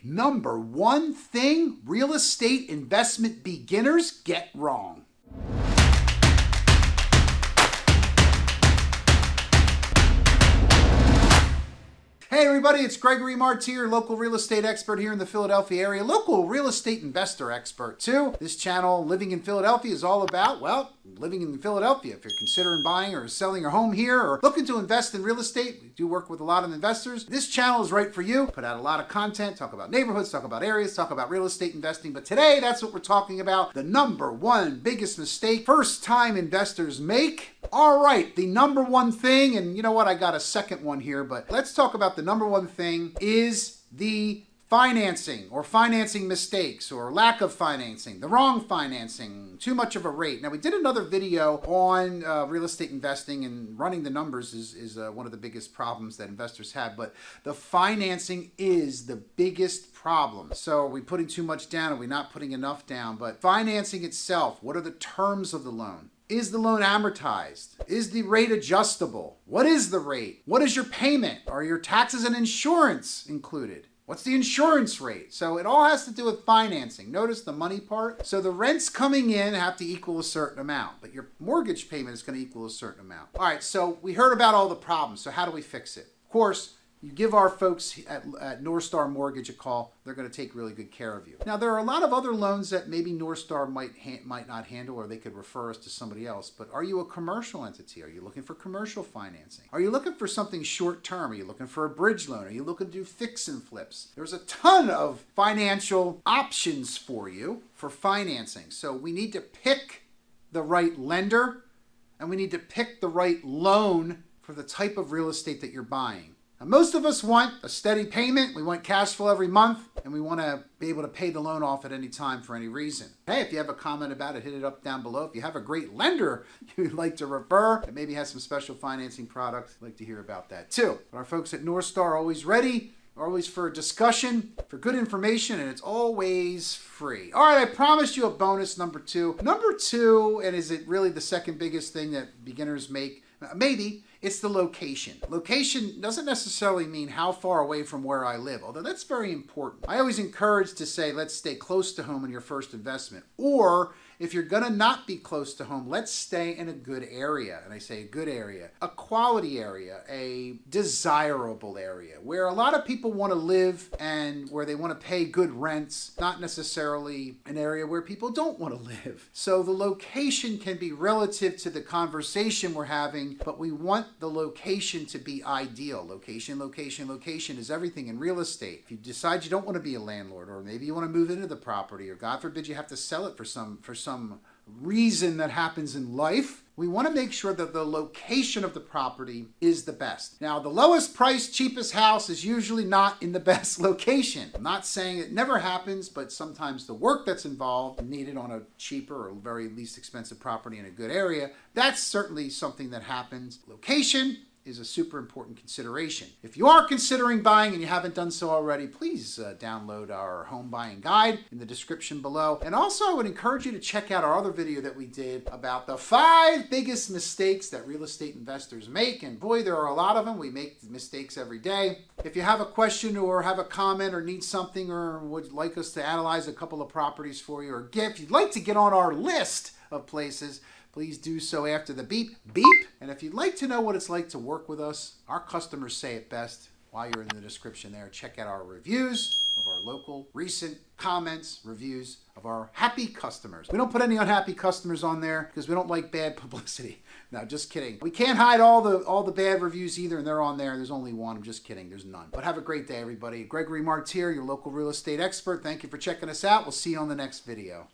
Number one thing real estate investment beginners get wrong. Hey everybody, it's Gregory Martier, local real estate expert here in the Philadelphia area, local real estate investor expert too. This channel, Living in Philadelphia, is all about, well, living in Philadelphia. If you're considering buying or selling your home here or looking to invest in real estate, we do work with a lot of investors. This channel is right for you. Put out a lot of content, talk about neighborhoods, talk about areas, talk about real estate investing. But today, that's what we're talking about. The number one biggest mistake first-time investors make. All right, the number one thing, and you know what, I got a second one here, but let's talk about the number one thing is the financing or financing mistakes or lack of financing, the wrong financing, too much of a rate. Now, we did another video on real estate investing, and running the numbers is one of the biggest problems that investors have, but the financing is the biggest problem. So are we putting too much down? Are we not putting enough down? But financing itself, what are the terms of the loan? Is the loan amortized? Is the rate adjustable? What is the rate? What is your payment? Are your taxes and insurance included? What's the insurance rate? So it all has to do with financing. Notice the money part. So the rents coming in have to equal a certain amount, but your mortgage payment is going to equal a certain amount. All right, so we heard about all the problems. So how do we fix it? Of course, you give our folks at NorthStar Mortgage a call. They're going to take really good care of you. Now, there are a lot of other loans that maybe NorthStar might not handle, or they could refer us to somebody else. But are you a commercial entity? Are you looking for commercial financing? Are you looking for something short term? Are you looking for a bridge loan? Are you looking to do fix and flips? There's a ton of financial options for you for financing. So we need to pick the right lender, and we need to pick the right loan for the type of real estate that you're buying. Now, most of us want a steady payment. We want cash flow every month, and we want to be able to pay the loan off at any time for any reason. Hey, if you have a comment about it, hit it up down below. If you have a great lender you'd like to refer that maybe has some special financing products, I'd like to hear about that too. But our folks at NorthStar are always ready, always for a discussion, for good information, and it's always free. All right, I promised you a bonus number two. Number two, and is it really the second biggest thing that beginners make? Maybe. It's the location. Location doesn't necessarily mean how far away from where I live, although that's very important. I always encourage to say, let's stay close to home in your first investment. Or if you're gonna not be close to home, let's stay in a good area. And I say a good area, a quality area, a desirable area, where a lot of people wanna live and where they wanna pay good rents, not necessarily an area where people don't wanna live. So the location can be relative to the conversation we're having, but we want the location to be ideal. Location is everything in real estate. If you decide you don't want to be a landlord, or maybe you want to move into the property, or God forbid you have to sell it for some reason that happens in life, we want to make sure that the location of the property is the best. Now, the lowest price, cheapest house is usually not in the best location. I'm not saying it never happens, but sometimes the work that's involved needed on a cheaper or very least expensive property in a good area, that's certainly something that happens. Location is a super important consideration. If you are considering buying and you haven't done so already, please download our home buying guide in the description below. And also, I would encourage you to check out our other video that we did about the 5 biggest mistakes that real estate investors make. And boy, there are a lot of them. We make mistakes every day. If you have a question or have a comment or need something or would like us to analyze a couple of properties for you, or if you'd like to get on our list of places, please do so after the beep, beep. And if you'd like to know what it's like to work with us, our customers say it best. While you're in the description there, check out our reviews of our local recent comments, reviews of our happy customers. We don't put any unhappy customers on there because we don't like bad publicity. No, just kidding. We can't hide all the bad reviews either, and they're on there. There's only one. I'm just kidding. There's none. But have a great day, everybody. Gregory Martier, your local real estate expert. Thank you for checking us out. We'll see you on the next video.